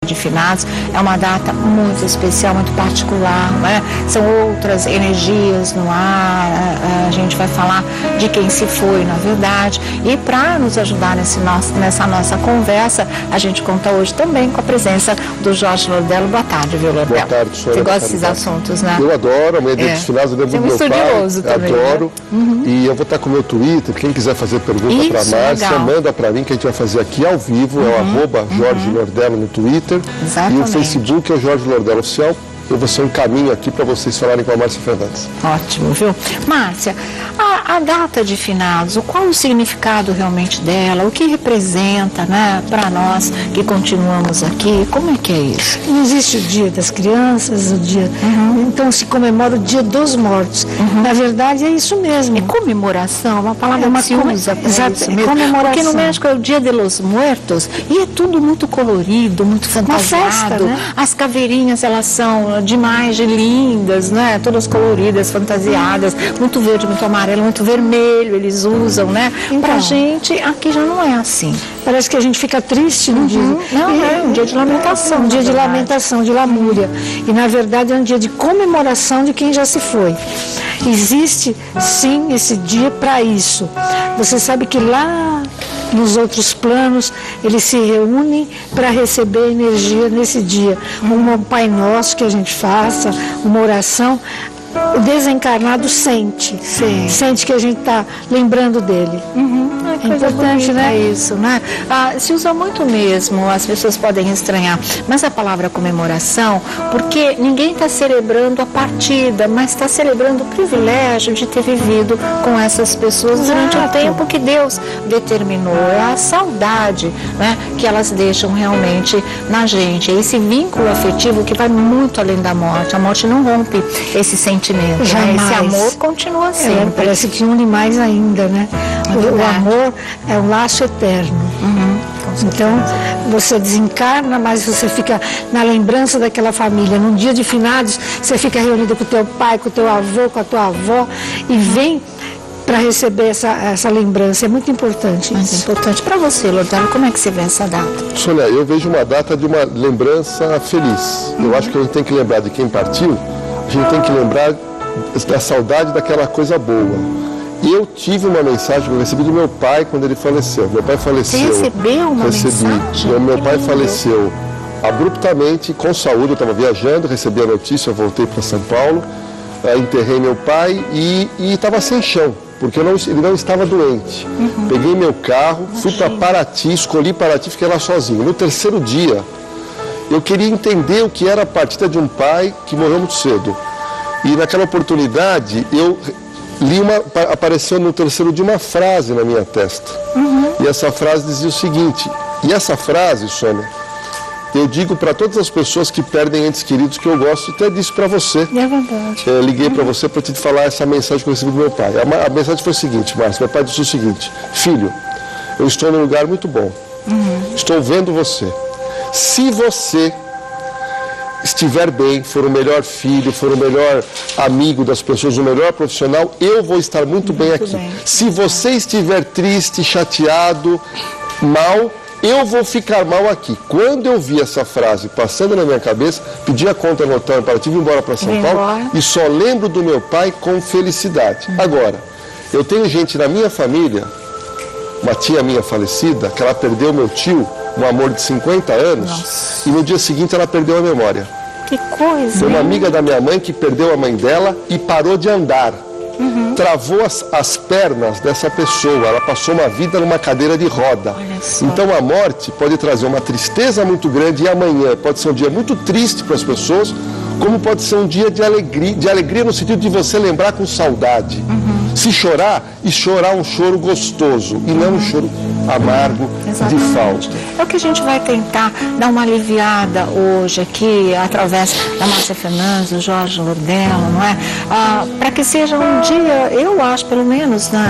de finados é uma data muito especial, muito particular, né? São outras energias no ar, a gente vai falar de quem se foi, na verdade, e para nos ajudar nessa nossa conversa, a gente conta hoje também com a presença do Jorge Lordello. Boa tarde, viu, Lordello? Boa tarde, senhora. Você gosta desses assuntos, né? Eu adoro, amanhã é dia dos finados, eu lembro do meu pai, também, adoro, né? E eu vou estar com o meu Twitter, quem quiser fazer pergunta para a Márcia, manda para mim, que a gente vai fazer aqui ao vivo, é o @Jorge Lordello no Twitter. Exatamente. E o Facebook é o Jorge Lordello Oficial. Eu vou ser um caminho aqui para vocês falarem com a Márcia Fernandes. Ótimo, viu? Márcia, a data de finados, qual o significado realmente dela? O que representa, né, para nós que continuamos aqui? Como é que é isso? Não existe o dia das crianças, o dia... Então se comemora o dia dos mortos. Na verdade é isso mesmo. É comemoração, uma palavra que se usa para isso mesmo. Comemoração. Porque no México é o dia de los muertos e é tudo muito colorido, muito fantasiado. Uma festa, né? As caveirinhas, elas são demais de lindas, né? Todas coloridas, fantasiadas, muito verde, muito amarelo, muito vermelho eles usam, né? Então, pra gente, aqui já não é assim. Parece que a gente fica triste no dia. Não, é um dia de lamentação. Um dia de lamentação, de lamúria. E na verdade é um dia de comemoração de quem já se foi. Existe sim esse dia para isso. Você sabe que lá nos outros planos eles se reúnem para receber energia nesse dia. Um Pai Nosso que a gente faça, uma oração. O desencarnado sente que a gente está lembrando dele. É importante, né? Isso, né? Se usa muito mesmo, as pessoas podem estranhar, mas a palavra comemoração, porque ninguém está celebrando a partida, mas está celebrando o privilégio de ter vivido com essas pessoas durante o tempo que Deus determinou. É a saudade, né, que elas deixam realmente na gente. É esse vínculo afetivo que vai muito além da morte. A morte não rompe esse sentimento. Né? Esse amor continua sempre. Parece que une mais ainda, né? O amor é um laço eterno. Então, você desencarna, mas você fica na lembrança daquela família. Num dia de finados, você fica reunido com o teu pai, com o teu avô, com a tua avó, e vem para receber essa lembrança. É muito importante. Muito importante. Para você, Lordello, como é que você vê essa data? Sônia, eu vejo uma data de uma lembrança feliz. Eu acho que a gente tem que lembrar de quem partiu, a gente tem que lembrar da saudade daquela coisa boa. Eu tive uma mensagem que eu recebi do meu pai quando ele faleceu. Meu pai faleceu. Você recebeu uma mensagem? Meu pai faleceu abruptamente, com saúde. Eu estava viajando, recebi a notícia, eu voltei para São Paulo, enterrei meu pai e estava sem chão, porque ele não estava doente. Peguei meu carro, fui para Paraty, escolhi Paraty, fiquei lá sozinho. No terceiro dia, eu queria entender o que era a partida de um pai que morreu muito cedo. E naquela oportunidade, eu li apareceu no terceiro dia uma frase na minha testa. E essa frase dizia o seguinte, e essa frase, Sônia, eu digo para todas as pessoas que perdem entes queridos que eu gosto, até disse para você. É verdade. Eu liguei para você para te falar essa mensagem que eu recebi do meu pai. A mensagem foi a seguinte, Márcia, meu pai disse o seguinte, filho, eu estou num lugar muito bom, estou vendo você. Se você estiver bem, for o melhor filho, for o melhor amigo das pessoas, o melhor profissional, eu vou estar muito bem aqui. Se você estiver triste, chateado, mal, eu vou ficar mal aqui. Quando eu vi essa frase passando na minha cabeça, pedi a conta no hotel para ir embora para São Paulo e só lembro do meu pai com felicidade. Agora, eu tenho gente na minha família, uma tia minha falecida, que ela perdeu meu tio, um amor de 50 anos, e no dia seguinte ela perdeu a memória. Que coisa! Foi uma amiga da minha mãe que perdeu a mãe dela e parou de andar. Travou as pernas dessa pessoa, ela passou uma vida numa cadeira de roda. Então a morte pode trazer uma tristeza muito grande e amanhã pode ser um dia muito triste para as pessoas, como pode ser um dia de alegria no sentido de você lembrar com saudade. Se chorar, e chorar um choro gostoso e não um choro amargo de falta. É o que a gente vai tentar dar uma aliviada hoje aqui, através da Márcia Fernandes, do Jorge Lordello, não é? Para que seja um dia, eu acho, pelo menos, né,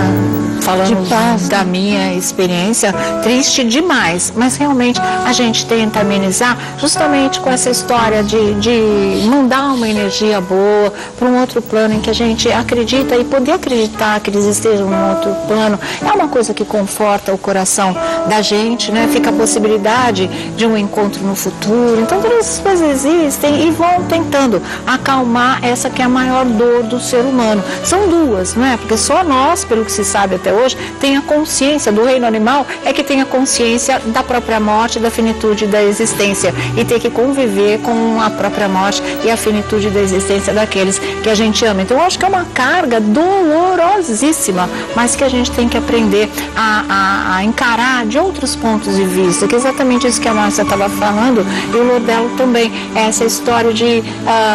falando da minha experiência, triste demais, mas realmente a gente tenta amenizar justamente com essa história de mandar uma energia boa para um outro plano em que a gente acredita e poder acreditar acreditar que eles estejam em outro plano. É uma coisa que conforta o coração da gente, né? Fica a possibilidade de um encontro no futuro. Então todas essas coisas existem e vão tentando acalmar essa que é a maior dor do ser humano. São duas, não é? Porque só nós, pelo que se sabe até hoje, tem a consciência do reino animal, é que tem a consciência da própria morte, da finitude da existência, e ter que conviver com a própria morte e a finitude da existência daqueles que a gente ama. Então eu acho que é uma carga dolorosíssima, mas que a gente tem que aprender a encarar de outros pontos de vista, que é exatamente isso que a Márcia estava falando, e o Lordelo também, essa história de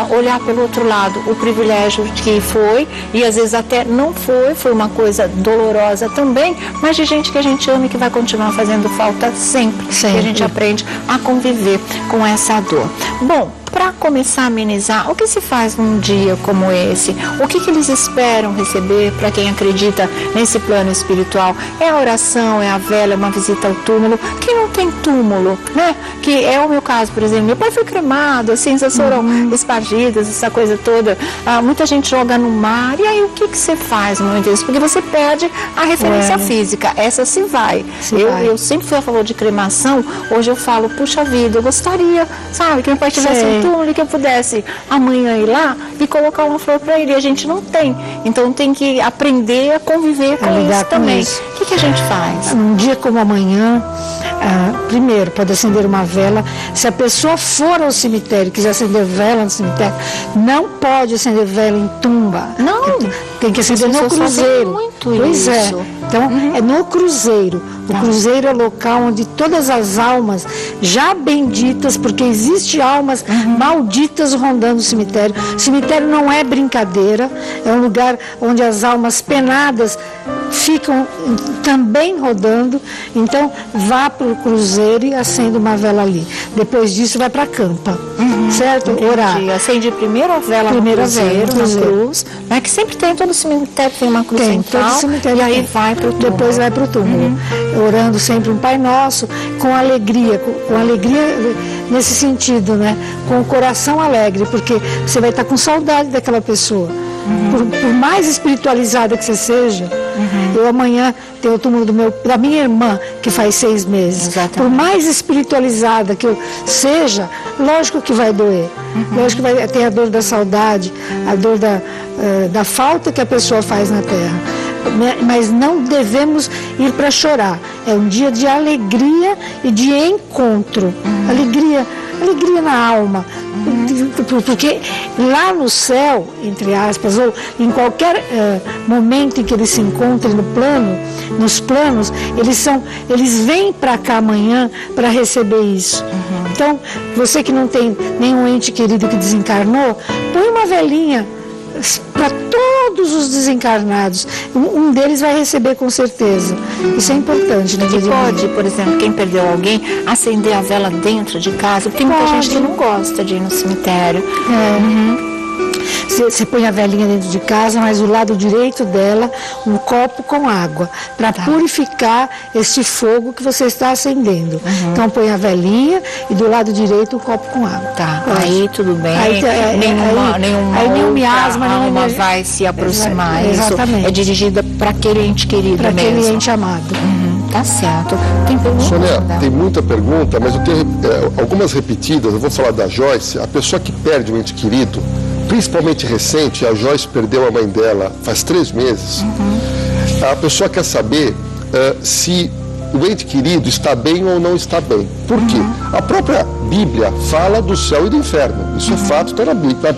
olhar pelo outro lado, o privilégio que foi, e às vezes até não foi uma coisa dolorosa também, mas de gente que a gente ama e que vai continuar fazendo falta sempre. E a gente aprende a conviver com essa dor. Bom, para começar a amenizar, o que se faz num dia como esse? O que eles esperam receber para quem acredita nesse plano espiritual? É a oração, é a vela, é uma visita ao túmulo. Quem não tem túmulo, né? Que é o meu caso, por exemplo. Meu pai foi cremado, assim, já foram espargidas, essa coisa toda. Muita gente joga no mar. E aí, o que você faz no momento disso? Porque você perde a referência física. Essa se vai. Eu sempre fui a favor de cremação. Hoje eu falo, puxa vida, eu gostaria, sabe, que meu pai tivesse um túmulo e que eu pudesse amanhã ir lá e colocar uma flor para ele. E a gente não tem. Então tem que aprender a conviver com isso também. O que a gente faz? Um dia como amanhã, primeiro, pode acender uma vela. Se a pessoa for ao cemitério e quiser acender vela no cemitério, não pode acender vela em tumba. Não. Tem que acender no cruzeiro. Pois é. Então, é no cruzeiro. O cruzeiro é o local onde todas as almas já benditas, porque existem almas malditas rondando o cemitério. O cemitério não é brincadeira, é um lugar onde as almas penadas ficam também rodando. Então, vá para o cruzeiro e acenda uma vela ali. Depois disso, vai para a campa. Certo? Orar. Acende primeiro a vela no cruzeiro, na cruz, né, que sempre tem, todo cemitério tem uma cruz central, e aí vai para o túmulo. Depois vai para o túmulo. Orando sempre um Pai Nosso, com alegria nesse sentido, né? Com o coração alegre, porque você vai estar com saudade daquela pessoa. Por mais espiritualizada que você seja, eu amanhã tenho o túmulo da minha irmã, que faz 6 meses. Exatamente. Por mais espiritualizada que eu seja, lógico que vai doer. Lógico que vai ter a dor da saudade, a dor da falta que a pessoa faz na terra. Mas não devemos ir para chorar. É um dia de alegria e de encontro. Alegria na alma. Porque lá no céu, entre aspas, ou em qualquer momento em que eles se encontrem nos planos, eles vêm para cá amanhã para receber isso. Então, você que não tem nenhum ente querido que desencarnou, põe uma velinha para todos os desencarnados. Um deles vai receber com certeza. Isso é importante no dia de hoje. Pode, por exemplo, quem perdeu alguém, acender a vela dentro de casa. Tem muita gente que não gosta de ir no cemitério. Você põe a velinha dentro de casa, mas do lado direito dela, um copo com água, para purificar este fogo que você está acendendo. Então põe a velinha e do lado direito um copo com água. Aí tudo bem. Nenhum miasma, nenhuma vai se aproximar. Exatamente. Isso é dirigida para aquele ente querido para aquele ente amado. Tá certo. Tem pergunta? Sônia, tem muita pergunta, mas eu tenho algumas repetidas. Eu vou falar da Joyce. A pessoa que perde um ente querido, principalmente recente, a Joyce perdeu a mãe dela faz 3 meses. A pessoa quer saber se o ente querido está bem ou não está bem. Por quê? A própria Bíblia fala do céu e do inferno. Isso é fato, está na Bíblia.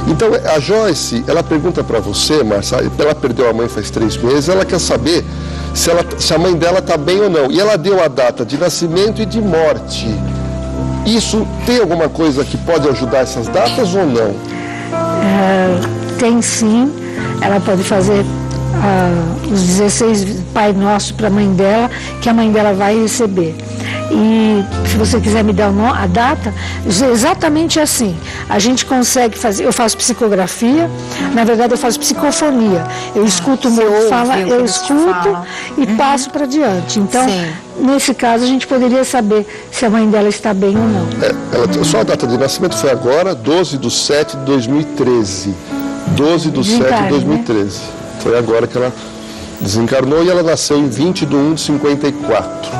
Então, a Joyce, ela pergunta para você, Márcia, ela perdeu a mãe faz 3 meses, ela quer saber se a mãe dela está bem ou não. E ela deu a data de nascimento e de morte. Isso tem alguma coisa que pode ajudar essas datas ou não? Tem sim. Ela pode fazer os 16 Pai Nosso para a mãe dela, que a mãe dela vai receber. E se você quiser me dar a data, exatamente assim. A gente consegue fazer, eu faço psicografia, na verdade eu faço psicofonia. Eu escuto o meu fala, eu escuto e passo para diante. Então, nesse caso, a gente poderia saber se a mãe dela está bem ou não. Só a data de nascimento foi agora, 12/7/2013. 12/7/2013. Foi agora que ela desencarnou e ela nasceu em 20 de 1 de 54.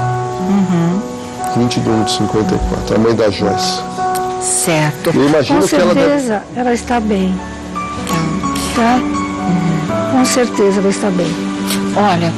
20 de 1 de 54, a mãe da Joyce. Certo. Eu imagino Com que ela deve... certeza ela está bem. Tá? Com certeza ela está bem. Olha,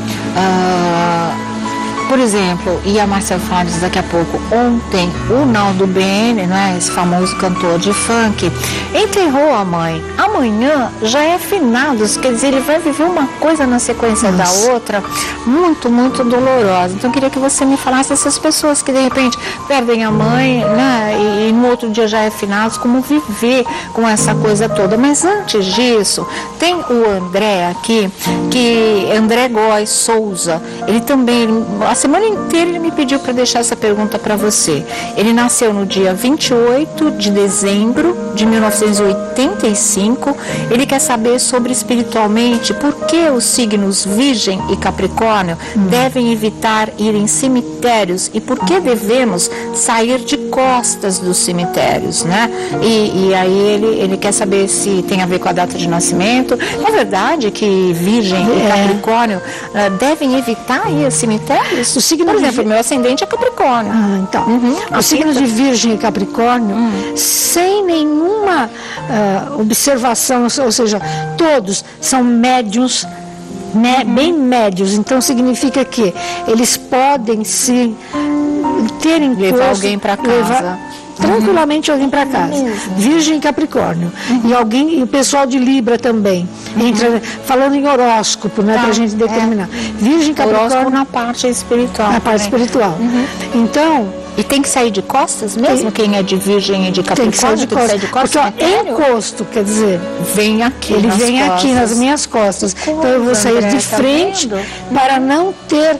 por exemplo, e a Márcia fala disso daqui a pouco, ontem o Naldo Bene, né, esse famoso cantor de funk, enterrou a mãe. Amanhã já é finados, quer dizer, ele vai viver uma coisa na sequência da outra, muito, muito dolorosa. Então eu queria que você me falasse dessas pessoas que de repente perdem a mãe, né, e no outro dia já é finados, como viver com essa coisa toda. Mas antes disso, tem o André aqui, que André Góes Souza, ele também, a semana inteira ele me pediu para deixar essa pergunta para você. Ele nasceu no dia 28 de dezembro de 1985. Ele quer saber sobre espiritualmente por que os signos Virgem e Capricórnio devem evitar ir em cemitérios e por que devemos sair de costas dos cemitérios, né? E aí ele quer saber se tem a ver com a data de nascimento. É verdade que Virgem e Capricórnio devem evitar ir a cemitérios? O signo, por exemplo, meu ascendente é Capricórnio. Então, os signos de Virgem e Capricórnio, sem nenhuma observação, ou seja, todos são médiuns, bem médios. Então significa que eles podem se ter em levar alguém para casa. Tranquilamente alguém para casa. Virgem e Capricórnio. E o pessoal de Libra também. Falando em horóscopo, né, para a gente determinar. Virgem e Capricórnio. Horóscopo na parte espiritual. Na parte espiritual. Então. E tem que sair de costas mesmo? Quem é de Virgem e de Capricórnio? Tem que sair de costas. Porque encosto, quer dizer, vem aqui. Ele vem aqui nas minhas costas. Então eu vou sair de frente para não ter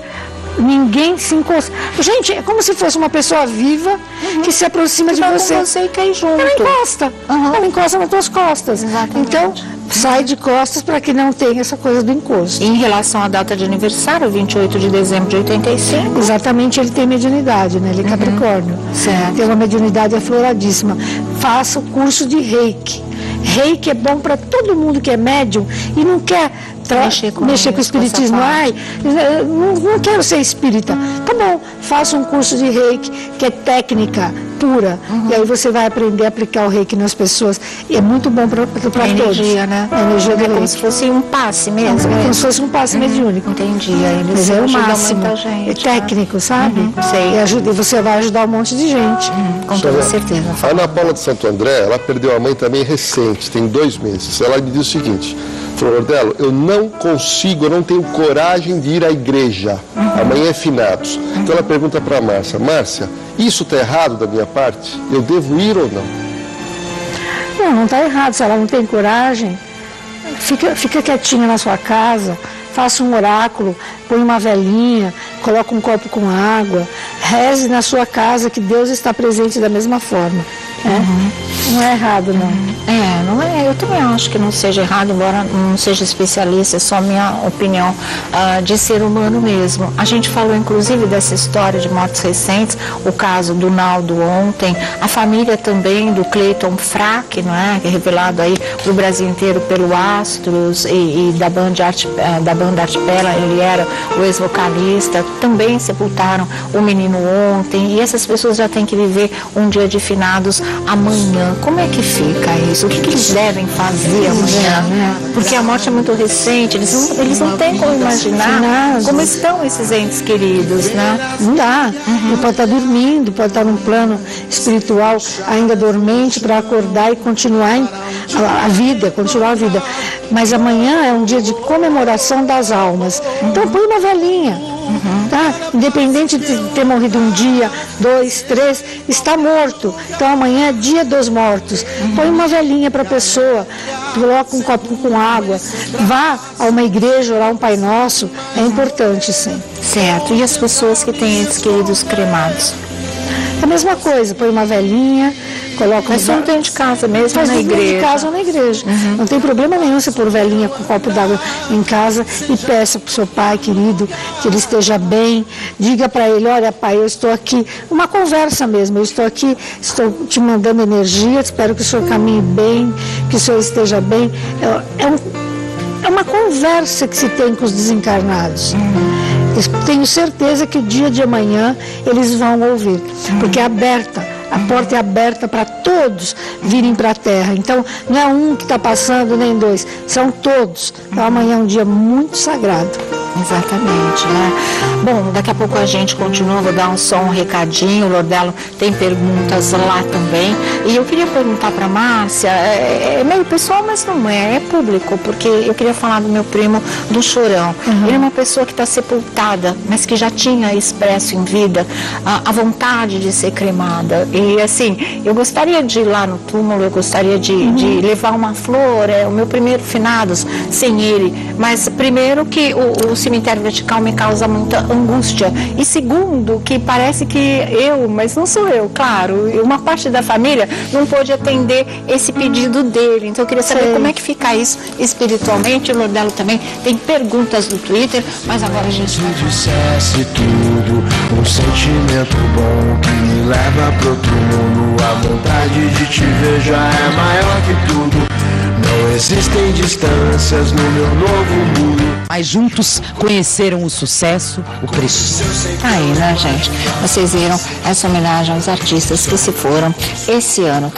ninguém se encosta. Gente, é como se fosse uma pessoa viva que se aproxima de você. Com você e cai junto. Ela encosta. Ela encosta nas tuas costas. Exatamente. Então, sai de costas para que não tenha essa coisa do encosto. E em relação à data de aniversário, 28 de dezembro de 85? Exatamente, ele tem mediunidade, né? Ele é Capricórnio. Certo. Tem uma mediunidade afloradíssima. Faça o curso de Reiki. Reiki é bom para todo mundo que é médium e não quer mexer com o espiritismo. Ai, não quero ser espírita. Tá bom, faça um curso de Reiki, que é técnica pura. E aí você vai aprender a aplicar o Reiki nas pessoas. E é muito bom para todos. Energia, né? A energia do como Reiki. se fosse um passe mesmo. Como se fosse um passe mediúnico. Entendi. Aí Mas é o máximo. Muita gente, é técnico, sabe? Sei. E você vai ajudar um monte de gente. Com toda certeza. A Ana Paula de Santo André, ela perdeu a mãe também recente, tem 2 meses. Ela me disse o seguinte: falou, Ordelo, eu não consigo, eu não tenho coragem de ir à igreja. Amanhã é finados. Então ela pergunta para a Márcia: Márcia, isso está errado da minha parte? Eu devo ir ou não? Não está errado. Se ela não tem coragem, fica quietinha na sua casa, faça um oráculo, põe uma velinha, coloca um copo com água, reze na sua casa que Deus está presente da mesma forma. Não é errado, não. Não é. Eu também acho que não seja errado, embora não seja especialista, é só minha opinião de ser humano mesmo. A gente falou, inclusive, dessa história de mortes recentes, o caso do Naldo ontem, a família também do Cleiton Frack, não é? Que é revelado aí pro Brasil inteiro pelo Astros e da banda Artipela, ele era o ex-vocalista, também sepultaram o menino ontem, e essas pessoas já têm que viver um dia de finados amanhã. Como é que fica isso? O que eles devem fazer amanhã? Porque a morte é muito recente, eles não têm como imaginar como estão esses entes queridos, né? Não dá. Ele pode estar dormindo, pode estar num plano espiritual ainda dormente para acordar e continuar a vida. Mas amanhã é um dia de comemoração das almas. Então põe uma velinha. Tá? Independente de ter morrido um dia, 2, 3, está morto. Então amanhã é dia dos mortos. Põe uma velinha para a pessoa, coloca um copo com água, vá a uma igreja orar um Pai Nosso, é importante, sim. Certo. E as pessoas que têm entes queridos cremados? É a mesma coisa, põe uma velinha, coloca... Mas só dentro de casa mesmo, faz na igreja? Dentro de casa ou na igreja. Não tem problema nenhum você pôr velinha com um copo d'água em casa e peça para o seu pai querido que ele esteja bem. Diga para ele: olha, pai, eu estou aqui. Uma conversa mesmo, eu estou aqui, estou te mandando energia, espero que o senhor caminhe bem, que o senhor esteja bem. É uma conversa. conversa que se tem com os desencarnados. Eu tenho certeza que o dia de amanhã eles vão ouvir, porque é aberta. A porta é aberta para todos virem para a Terra. Então, não é um que está passando, nem dois. São todos. Então, amanhã é um dia muito sagrado. Exatamente, né? Bom, daqui a pouco a gente continua, vou dar só um recadinho. O Lordelo tem perguntas lá também. E eu queria perguntar para a Márcia, é meio pessoal, mas não é público, porque eu queria falar do meu primo, do Chorão. Ele é uma pessoa que está sepultada, mas que já tinha expresso em vida a vontade de ser cremada. E assim, eu gostaria de ir lá no túmulo, eu gostaria de levar uma flor, o meu primeiro finados sem ele. Mas primeiro que o cemitério vertical me causa muita angústia. E segundo, que parece que mas não sou eu, claro, uma parte da família não pôde atender esse pedido dele. Então eu queria saber como é que fica isso espiritualmente. O Lordelo também tem perguntas do Twitter, mas agora a gente vai. Se dissesse tudo, um sentimento bom que me leva pro outro mundo, a vontade de te ver já é maior que tudo. Não existem distâncias no meu novo mundo. Mas juntos conheceram o sucesso, o preço. Aí, né, gente? Vocês viram essa homenagem aos artistas que se foram esse ano.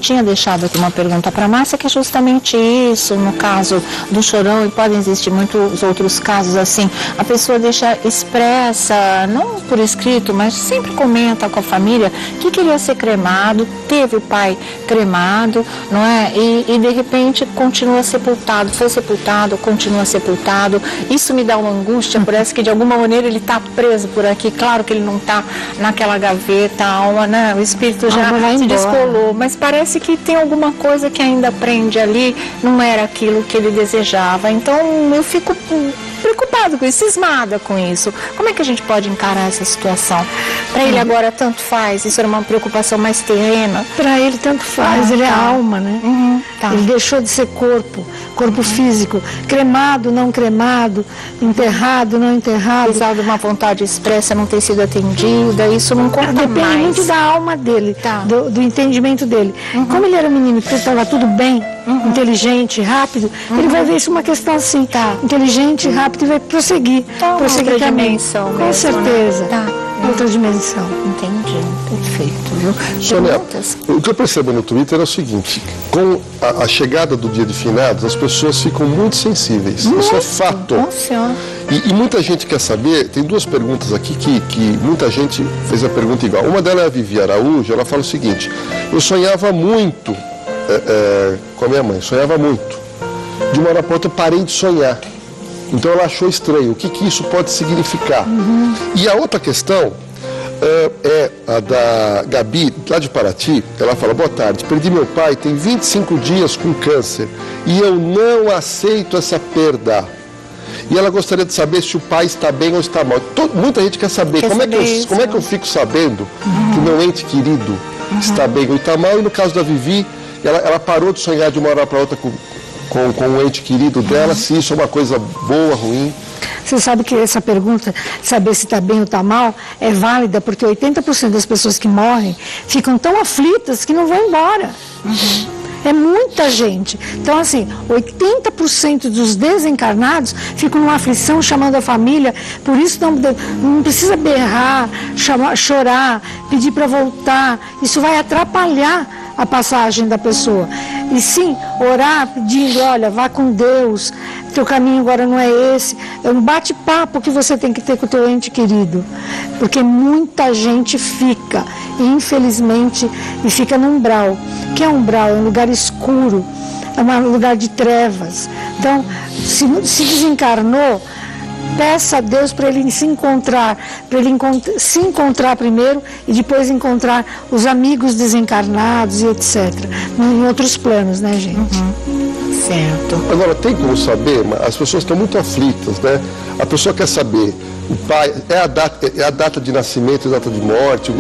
Tinha deixado aqui uma pergunta para a Márcia, que é justamente isso, no caso do Chorão, e podem existir muitos outros casos assim. A pessoa deixa expressa, não por escrito, mas sempre comenta com a família que queria ser cremado, teve o pai cremado, não é? E de repente continua sepultado, foi sepultado, continua sepultado. Isso me dá uma angústia, parece que de alguma maneira ele está preso por aqui. Claro que ele não está naquela gaveta, a alma, né? O espírito já se descolou, mas parece que tem alguma coisa que ainda prende ali, não era aquilo que ele desejava. Então eu fico preocupado com isso, cismada com isso. Como é que a gente pode encarar essa situação? Para ele agora tanto faz, isso era uma preocupação mais terrena? Para ele tanto faz, ele é alma, né? Ele deixou de ser corpo físico, cremado, não cremado, enterrado, não enterrado. Apesar de uma vontade expressa não ter sido atendida, isso não conta mais. Depende muito da alma dele, do entendimento dele. Como ele era um menino que estava tudo bem, inteligente, rápido, ele vai ver isso uma questão assim, inteligente, rápido, e vai prosseguir. Prosseguir outra dimensão mesmo, com certeza. Né? Outra dimensão. Entendi, perfeito, viu? Sônia, o que eu percebo no Twitter é o seguinte: com a chegada do dia de finados, as pessoas ficam muito sensíveis. Isso é fato. E muita gente quer saber, tem duas perguntas aqui que muita gente fez a pergunta igual. Uma delas é a Vivi Araújo, ela fala o seguinte: eu sonhava muito com a minha mãe, sonhava muito. De uma hora para outra eu parei de sonhar. Então ela achou estranho, o que isso pode significar? E a outra questão é a da Gabi, lá de Paraty. Ela fala: boa tarde, perdi meu pai, tem 25 dias com câncer e eu não aceito essa perda. E ela gostaria de saber se o pai está bem ou está mal. Muita gente quer saber como é que eu fico sabendo que meu ente querido está bem ou está mal. E no caso da Vivi, ela parou de sonhar de uma hora para outra com o ente querido dela, se isso é uma coisa boa, ruim. Você sabe que essa pergunta, saber se está bem ou está mal, é válida, porque 80% das pessoas que morrem ficam tão aflitas que não vão embora. É muita gente. Então, assim, 80% dos desencarnados ficam numa aflição, chamando a família. Por isso não precisa berrar, chorar, pedir para voltar. Isso vai atrapalhar a passagem da pessoa. E sim, orar pedindo: olha, vá com Deus, teu caminho agora não é esse. É um bate-papo que você tem que ter com o teu ente querido, porque muita gente fica, infelizmente, e fica no umbral. O que é umbral? É um lugar escuro, é um lugar de trevas. Então, se desencarnou, peça a Deus para ele se encontrar, se encontrar primeiro e depois encontrar os amigos desencarnados e etc. Em outros planos, né, gente? Certo. Agora, tem como saber, as pessoas estão muito aflitas, né? A pessoa quer saber, o pai, é a data de nascimento, a data de morte,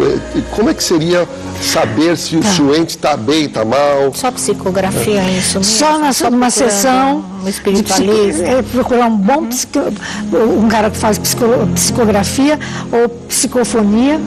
como é que seria saber se o ente está bem, está mal? Só psicografia, é isso mesmo? Só numa sessão um espiritualista. Procurar um bom um cara que faz psicografia ou psicofonia,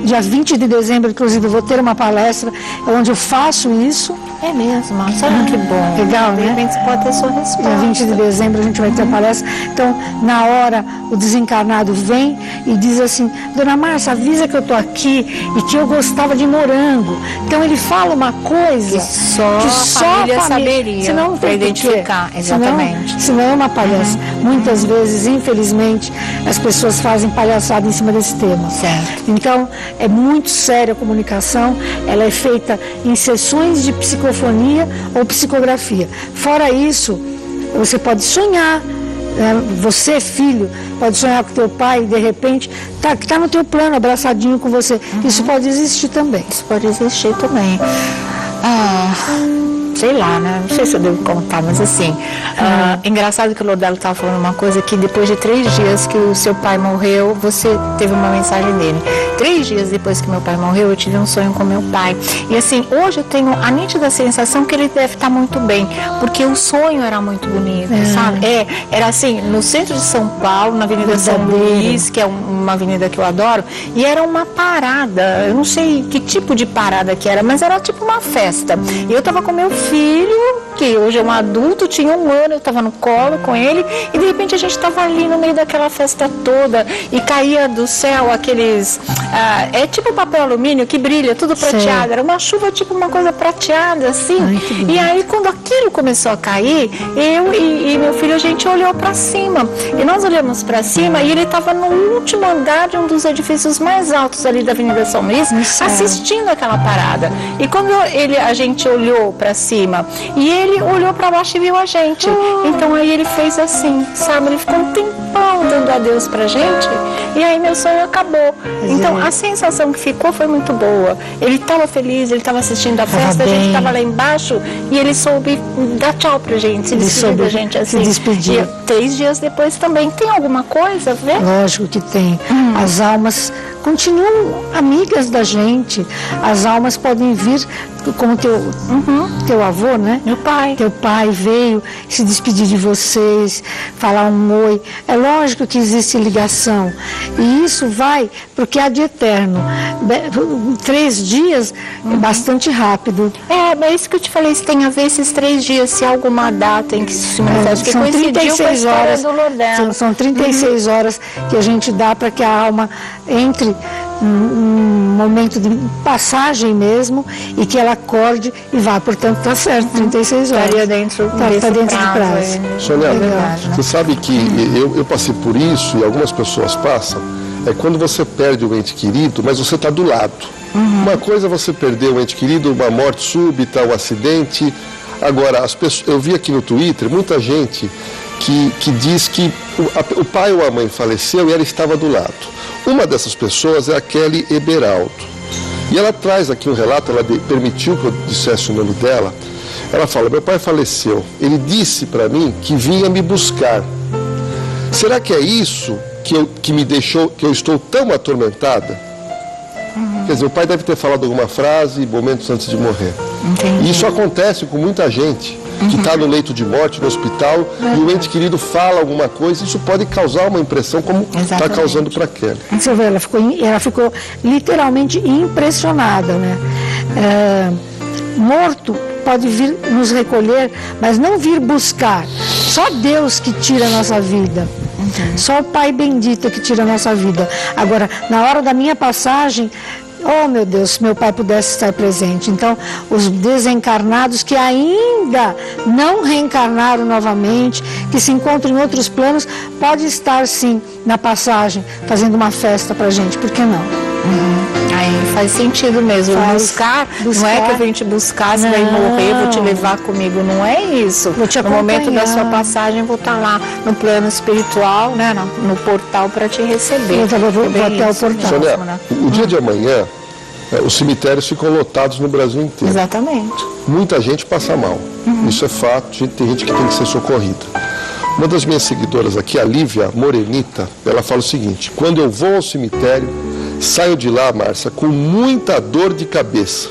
dia 20 de dezembro, inclusive, eu vou ter uma palestra onde eu faço isso. É mesmo, sabe que bom. Legal, de né? repente você pode ter sua resposta. Dia 20 de dezembro a gente vai ter a palestra. Então, na hora, o desencarnado vem e diz assim: Dona Márcia, avisa que eu estou aqui e que eu gostava de morango. Então, ele fala uma coisa que só a família saberia para identificar. Exatamente. Senão é uma palhaça. Muitas vezes, infelizmente, as pessoas fazem palhaçada em cima desse tema. Certo. Então, é muito séria a comunicação. Ela é feita em sessões de psicofonia ou psicografia. Fora isso, você pode sonhar, você, filho, pode sonhar com teu pai e de repente que tá no teu plano, abraçadinho com você. Isso pode existir também. Isso pode existir também. Sei lá, né? Não sei se eu devo contar, mas assim, engraçado que o Lordelo estava falando uma coisa, que depois de 3 dias que o seu pai morreu, você teve uma mensagem dele. 3 dias depois que meu pai morreu, eu tive um sonho com meu pai. E assim, hoje eu tenho a nítida sensação que ele deve estar muito bem, porque o sonho era muito bonito, sabe? Era assim, no centro de São Paulo, na Avenida São Luís, que é uma avenida que eu adoro, e era uma parada, eu não sei que tipo de parada que era, mas era tipo uma festa. E eu estava com meu filho, que hoje é um adulto, tinha 1 ano, eu estava no colo com ele, e de repente a gente estava ali no meio daquela festa toda, e caía do céu aqueles... é tipo papel alumínio que brilha, tudo prateado. Sei. Era uma chuva, tipo uma coisa prateada, assim. Ai, e aí, quando aquilo começou a cair, eu e meu filho, a gente olhou para cima. E nós olhamos para cima e ele estava no último andar de um dos edifícios mais altos ali da Avenida São Luís, assistindo aquela parada. E quando a gente olhou para cima, e ele olhou para baixo e viu a gente. Então aí ele fez assim, sabe? Ele ficou um tempão dando adeus pra gente, e aí meu sonho acabou. Então a sensação que ficou foi muito boa. Ele estava feliz, ele estava assistindo a festa, a gente estava lá embaixo, e ele soube dar tchau pra gente, se despedir da gente assim. Se despedir. E 3 dias depois também. Tem alguma coisa a ver? Lógico que tem. As almas continuam amigas da gente. As almas podem vir, como teu avô, né? Meu pai. Teu pai veio se despedir de vocês, falar um oi. É lógico que existe ligação. E isso vai porque há de eterno. 3 dias é bastante rápido. Mas isso que eu te falei, se tem a ver esses 3 dias, se há alguma data em que isso se manifesta. São 36 horas. Do são 36 horas que a gente dá para que a alma entre um momento de passagem mesmo, e que ela acorde e vá. Portanto, está certo, 36 horas. Estaria dentro do prazo. Sônia, você sabe que eu passei por isso, e algumas pessoas passam, é quando você perde um ente querido, mas você está do lado. Uma coisa é você perder um ente querido, uma morte súbita, um acidente. Agora, eu vi aqui no Twitter muita gente que diz que o pai ou a mãe faleceu e ela estava do lado. Uma dessas pessoas é a Kelly Eberaldo. E ela traz aqui um relato, ela permitiu que eu dissesse o nome dela. Ela fala: meu pai faleceu, ele disse para mim que vinha me buscar. Será que é isso que me deixou, que eu estou tão atormentada? Quer dizer, o pai deve ter falado alguma frase momentos antes de morrer. Entendi. E isso acontece com muita gente que está no leito de morte, no hospital, e o ente querido fala alguma coisa. Isso pode causar uma impressão, como está causando para a Kelly. Você vê, ela ficou literalmente impressionada, né? Morto pode vir nos recolher, mas não vir buscar. Só Deus que tira a nossa vida. Só o Pai bendito que tira a nossa vida. Agora, na hora da minha passagem, oh meu Deus, se meu pai pudesse estar presente. Então, os desencarnados que ainda não reencarnaram novamente, que se encontram em outros planos, pode estar sim na passagem, fazendo uma festa pra gente, por que não? Aí faz sentido mesmo. Buscar, não é que eu venho te buscar, você vai morrer, vou te levar comigo, não é isso. No momento da sua passagem, vou estar lá no plano espiritual, né, no portal para te receber. Eu vou até o portal. Sônia, o dia de amanhã, os cemitérios ficam lotados no Brasil inteiro. Exatamente. Muita gente passa mal. Isso é fato, tem gente que tem que ser socorrida. Uma das minhas seguidoras aqui, a Lívia Morenita, ela fala o seguinte: quando eu vou ao cemitério, saio de lá, Márcia, com muita dor de cabeça.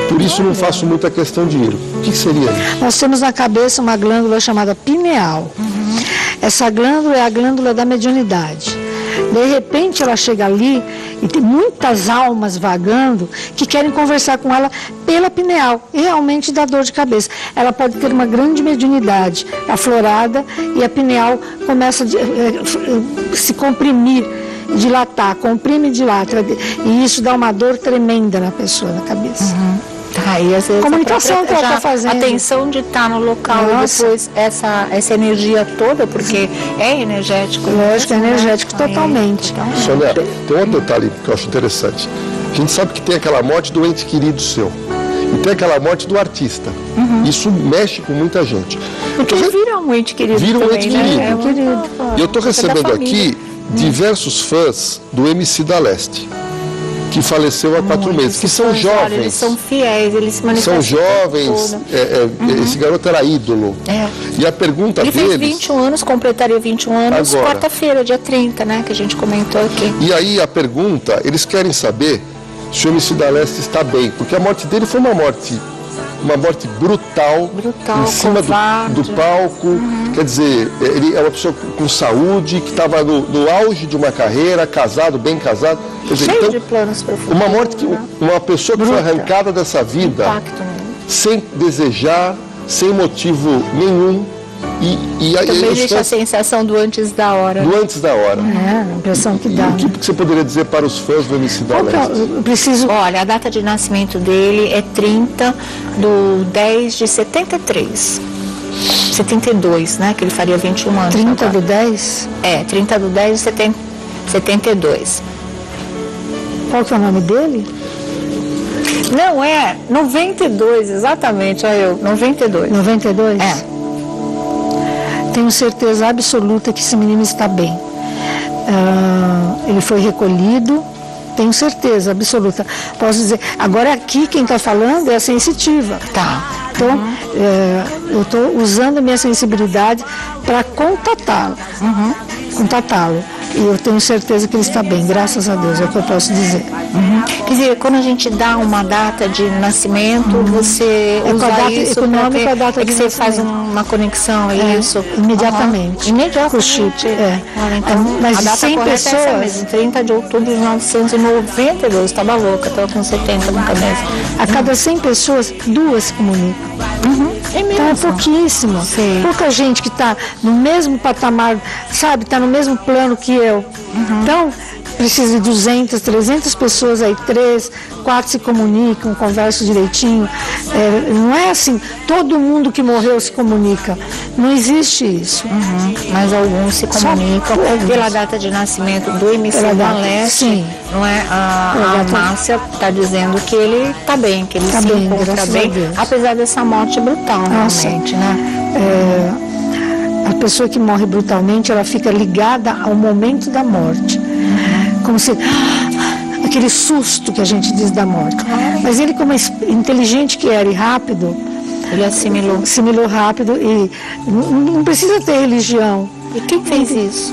Por isso não faço muita questão de ir. O que seria isso? Nós temos na cabeça uma glândula chamada pineal. Essa glândula é a glândula da mediunidade. De repente ela chega ali E tem muitas almas vagando que querem conversar com ela pela pineal e realmente dá dor de cabeça. Ela pode ter uma grande mediunidade aflorada e a pineal começa a se comprimir, dilatar, comprime e dilata. E isso dá uma dor tremenda na pessoa, na cabeça. Aí, às vezes, Comunicação que ela está fazendo. A tensão de estar no local e depois essa energia toda, porque é energético. Lógico, é energético totalmente. Sônia, tem outro detalhe que eu acho interessante. A gente sabe que tem aquela morte do ente querido seu. E tem aquela morte do artista. Isso mexe com muita gente. Porque vira um ente querido Vira um também, ente né? querido. E eu estou recebendo aqui diversos fãs do MC da Leste, que faleceu há 4 meses, que são jovens. Olha, eles são fiéis, eles se manifestam. São jovens, esse garoto era ídolo. E a pergunta ele deles... fez 21 anos, completaria 21 anos, agora, quarta-feira, dia 30, né, que a gente comentou aqui. E aí a pergunta, eles querem saber se o MC da Leste está bem, porque a morte dele foi uma morte brutal, em cima do palco. Quer dizer, ele é uma pessoa com saúde, que estava no auge de uma carreira, casado, bem casado. Quer dizer, Cheio então, de planos para o futuro. uma morte que uma pessoa que foi arrancada dessa vida sem desejar, sem motivo nenhum. E aí, também existe a sensação do antes da hora. Do antes da hora. A impressão que dá. O que você poderia dizer para os fãs do MC da Leste? Eu preciso... Olha, a data de nascimento dele é 30/10/73. 72, né? Que ele faria 21 anos. 30/10? É, 30/10/72. Qual que é o nome dele? Não, é 92, exatamente, olha eu, 92. 92? É. Tenho certeza absoluta que esse menino está bem. Ele foi recolhido, tenho certeza absoluta. Posso dizer, agora aqui quem está falando é a sensitiva. Tá. Então, eu estou usando a minha sensibilidade para contatá-lo. Contatá-lo. E eu tenho certeza que ele está bem, graças a Deus, é o que eu posso dizer. Quer dizer, quando a gente dá uma data de nascimento, você usa com a data isso econômica, a data de você faz nascimento. uma conexão, isso? Imediatamente. Imediatamente. Com o chip, Olha, então, mas a data 100 correta é essa pessoas... mesmo, 30 de outubro de 1992, estava louca, estava com 70 na cabeça. A cada 100 pessoas, 2 se comunicam. É mesmo. Então é pouquíssimo. Sim. Pouca gente que está no mesmo patamar, sabe, está no mesmo plano que eu. Então, precisa de 200, 300 pessoas aí, 3, 4 se comunicam, conversam direitinho. Não é assim, todo mundo que morreu se comunica. Não existe isso. Mas alguns se comunicam pela data de nascimento do MC da Leste. Sim. Não é? A Márcia está dizendo que ele está bem, que ele Tá se bem, encontra graças a bem, Deus. apesar dessa morte brutal, realmente, né? A pessoa que morre brutalmente, ela fica ligada ao momento da morte. Como se... aquele susto que a gente diz da morte. Mas ele, como inteligente que era e rápido, Ele assimilou. Assimilou rápido e não precisa ter religião. E quem fez isso?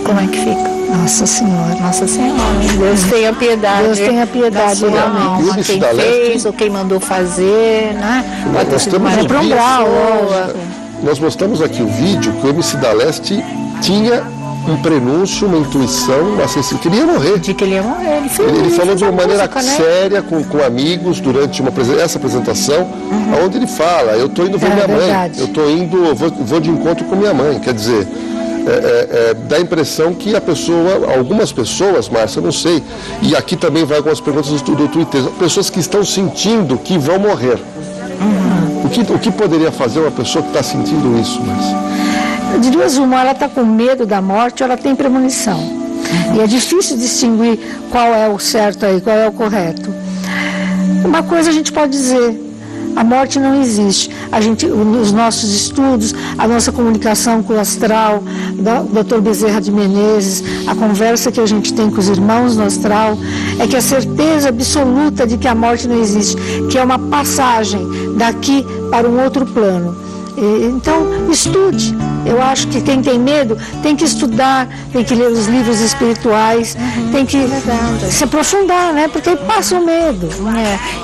Como é que fica? Nossa Senhora. Nossa Senhora. Deus tenha piedade. Deus tenha piedade, da sua realmente. alma. Quem fez ou quem mandou fazer, né? Pode ter sido uma para um grau, pessoa. Nós mostramos aqui o vídeo que o MC da Leste tinha um prenúncio, uma intuição, uma sensação que ele ia morrer. De que ele ia morrer. Ele falou de uma maneira música, né? séria com amigos durante essa apresentação, onde ele fala, eu estou indo ver minha mãe, verdade. eu estou indo, vou de encontro com minha mãe. Quer dizer, dá a impressão que algumas pessoas, Márcia, eu não sei, e aqui também vai algumas perguntas do Twitter, pessoas que estão sentindo que vão morrer. O que poderia fazer uma pessoa que está sentindo isso, Márcia? De duas uma, ela está com medo da morte ou ela tem premonição. E é difícil distinguir qual é o certo aí, qual é o correto. Uma coisa a gente pode dizer, a morte não existe. Os nossos estudos, a nossa comunicação com o astral, do Dr. Bezerra de Menezes, a conversa que a gente tem com os irmãos no astral, é que a certeza absoluta de que a morte não existe, que é uma passagem daqui para um outro plano. Então, estude. Eu acho que quem tem medo tem que estudar, tem que ler os livros espirituais, tem que se aprofundar, né? Porque aí passa o medo.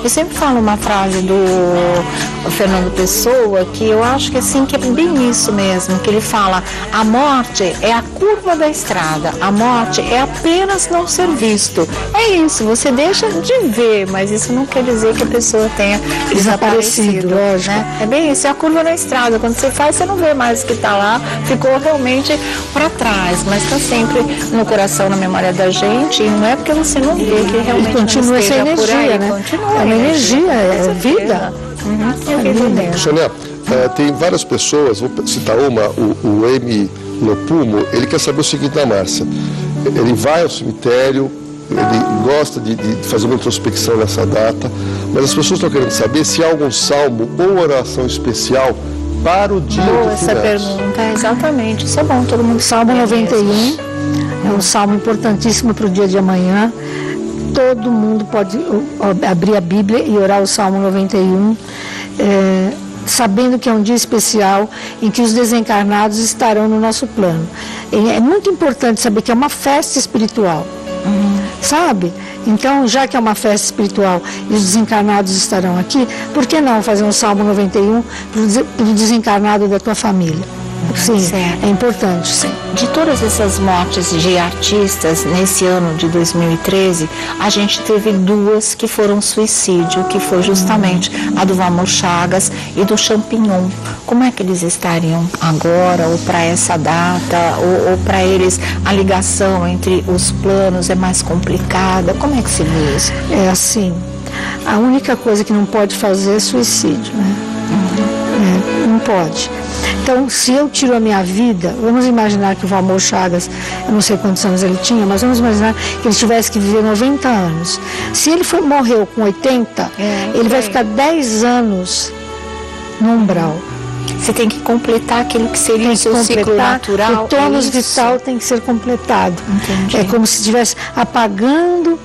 Eu sempre falo uma frase do Fernando Pessoa, que eu acho que assim, que é bem isso mesmo, que ele fala: a morte é a curva da estrada, a morte é apenas não ser visto. É isso, você deixa de ver, mas isso não quer dizer que a pessoa tenha desaparecido, lógico. né? É bem isso, é a curva na estrada. Quando você faz, você não vê mais o que está lá, ficou realmente para trás, mas está sempre no coração, na memória da gente, e não é porque você não vê que realmente continua essa energia, aí, né? Continua é uma energia, é vida. É vida mesmo. Sônia, tem várias pessoas, vou citar uma, o M. Lopumo, ele quer saber o seguinte da Márcia: ele vai ao cemitério, ele gosta de fazer uma introspecção nessa data, mas as pessoas estão querendo saber se há algum salmo ou oração especial para o dia Boa de essa finados. pergunta, exatamente, isso é bom, todo mundo Salmo sabe 91 é um salmo importantíssimo para o dia de amanhã. Todo mundo pode abrir a Bíblia e orar o Salmo 91, sabendo que é um dia especial em que os desencarnados estarão no nosso plano. É muito importante saber que é uma festa espiritual, sabe? Então, já que é uma festa espiritual e os desencarnados estarão aqui, por que não fazer um Salmo 91 para o desencarnado da tua família? Sim, certo. é importante, sim. De todas essas mortes de artistas nesse ano de 2013, a gente teve duas que foram suicídio, que foi justamente a do Valmor Chagas e do Champignon. Como é que eles estariam agora, ou para essa data, ou para eles a ligação entre os planos é mais complicada? Como é que se vê isso? É assim, a única coisa que não pode fazer é suicídio, né? Não pode. Então, se eu tiro a minha vida, vamos imaginar que o Valmor Chagas, eu não sei quantos anos ele tinha, mas vamos imaginar que ele tivesse que viver 90 anos. Se ele morreu com 80, ele vai ficar 10 anos no umbral. Você tem que completar aquilo que seria o seu ciclo natural. O tônus vital tem que ser completado. Entendi. É como se estivesse apagando,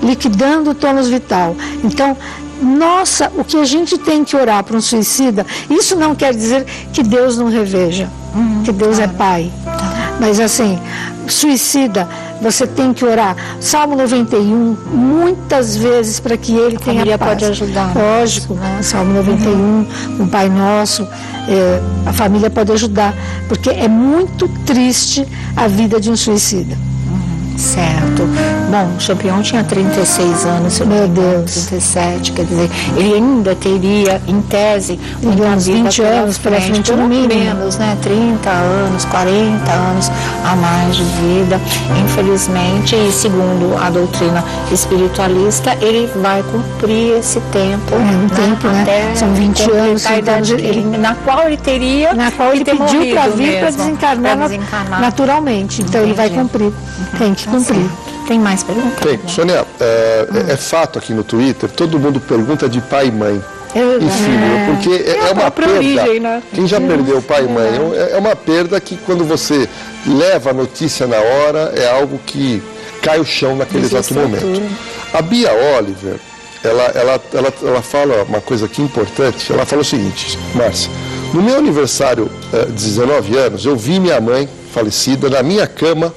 liquidando o tônus vital. Então, nossa, o que a gente tem que orar para um suicida, isso não quer dizer que Deus não reveja, que Deus é Pai. Mas assim, suicida, você tem que orar. Salmo 91, muitas vezes para que ele tenha paz. A família pode ajudar. Lógico, né? Salmo 91, um Pai Nosso, a família pode ajudar, porque é muito triste a vida de um suicida. Certo. Bom, o Champignon tinha 36 anos, meu Deus. 37, quer dizer, ele ainda teria, em tese, uns 20 anos pela frente, pelo no mínimo. menos, né? 30 anos, 40 anos a mais de vida. Infelizmente, e segundo a doutrina espiritualista, ele vai cumprir esse tempo. Tempo, né? Até são 20 anos, a idade na qual ele teria. Na qual ele pediu para vir para desencarnar, naturalmente. Então ele vai cumprir. Tem que cumprir. Tem mais perguntas? Tem. Sônia, é fato aqui no Twitter, todo mundo pergunta de pai e mãe. E filho, porque é uma perda. Origem, né? Quem já perdeu pai e mãe, é uma perda que quando você leva a notícia na hora, é algo que cai o chão naquele exato momento. A Bia Oliver, ela fala uma coisa aqui importante. Ela fala o seguinte: Márcia, no meu aniversário de 19 anos, eu vi minha mãe falecida na minha cama.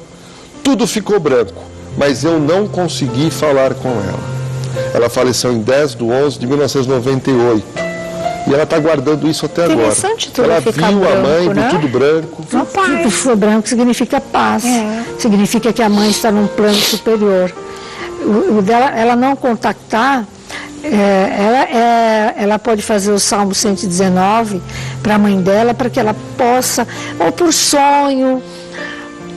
Tudo ficou branco, mas eu não consegui falar com ela. Ela faleceu em 10/11/1998. E ela está guardando isso até agora. Interessante tudo ela ficar viu branco, a mãe, né? tudo branco. Tudo for branco significa paz. Significa que a mãe está num plano superior. O dela, ela não contactar, ela pode fazer o Salmo 119 para a mãe dela, para que ela possa, ou por sonho,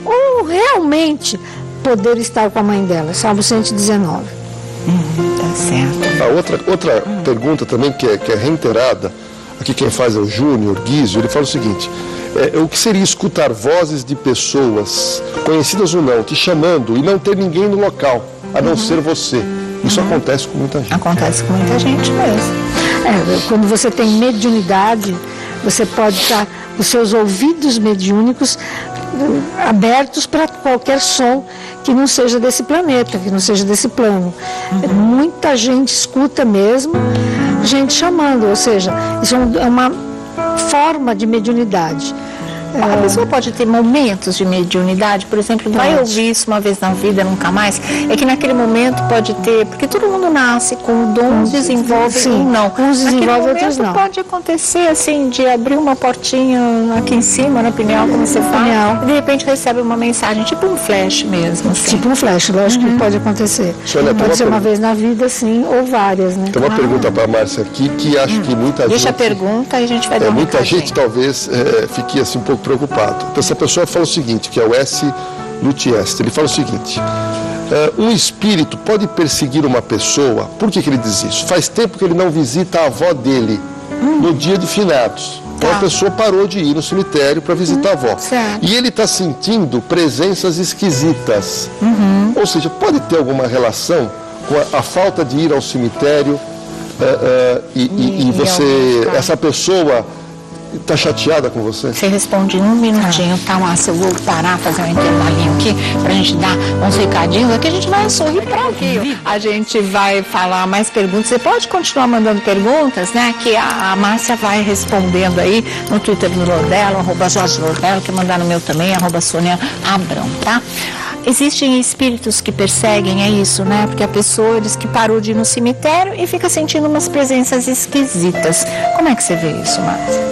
ou realmente poder estar com a mãe dela. Salmo 119. Tá certo. A outra pergunta também que é reiterada, aqui quem faz é o Júnior Guizio, ele fala o seguinte: o que seria escutar vozes de pessoas, conhecidas ou não, te chamando e não ter ninguém no local, a não ser você? Isso acontece com muita gente. Acontece com muita gente mesmo. Quando você tem mediunidade, você pode estar com os seus ouvidos mediúnicos abertos para qualquer som que não seja desse planeta, que não seja desse plano. Muita gente escuta mesmo, gente chamando, ou seja, isso é uma forma de mediunidade. A pessoa pode ter momentos de mediunidade, por exemplo, vai ouvir isso uma vez na vida, nunca mais. É que naquele momento pode ter, porque todo mundo nasce com o dom, desenvolve ou não. Uns desenvolvem, outros não. Pode acontecer assim, de abrir uma portinha aqui em cima, na pineal, como você fala, e de repente recebe uma mensagem, tipo um flash mesmo. Assim. Tipo um flash, lógico que pode acontecer. Sônia, pode ser uma vez na vida, sim, ou várias, né? Tem uma pergunta para a Márcia aqui, que acho que muita gente... Deixa a pergunta e a gente vai dar muita gente talvez fique assim um pouco preocupado. Então, essa pessoa fala o seguinte, que é o S. Lutieste, ele fala o seguinte: um espírito pode perseguir uma pessoa. Por que ele diz isso? Faz tempo que ele não visita a avó dele no dia de finados. Então a pessoa parou de ir no cemitério para visitar a avó. Certo. E ele está sentindo presenças esquisitas. Ou seja, pode ter alguma relação com a falta de ir ao cemitério e você, essa pessoa está chateada com você? Você responde em um minutinho, tá, Márcia? Eu vou parar, fazer um intervalinho aqui, pra gente dar uns recadinhos. Aqui a gente vai sorrir pra ouvir. A gente vai falar mais perguntas. Você pode continuar mandando perguntas, né? Que a Márcia vai respondendo aí no Twitter do Lordelo, @JorgeLordelo, que mandar no meu também, @Sônia Abrão, tá? Existem espíritos que perseguem, é isso, né? Porque a pessoa diz que parou de ir no cemitério e fica sentindo umas presenças esquisitas. Como é que você vê isso, Márcia?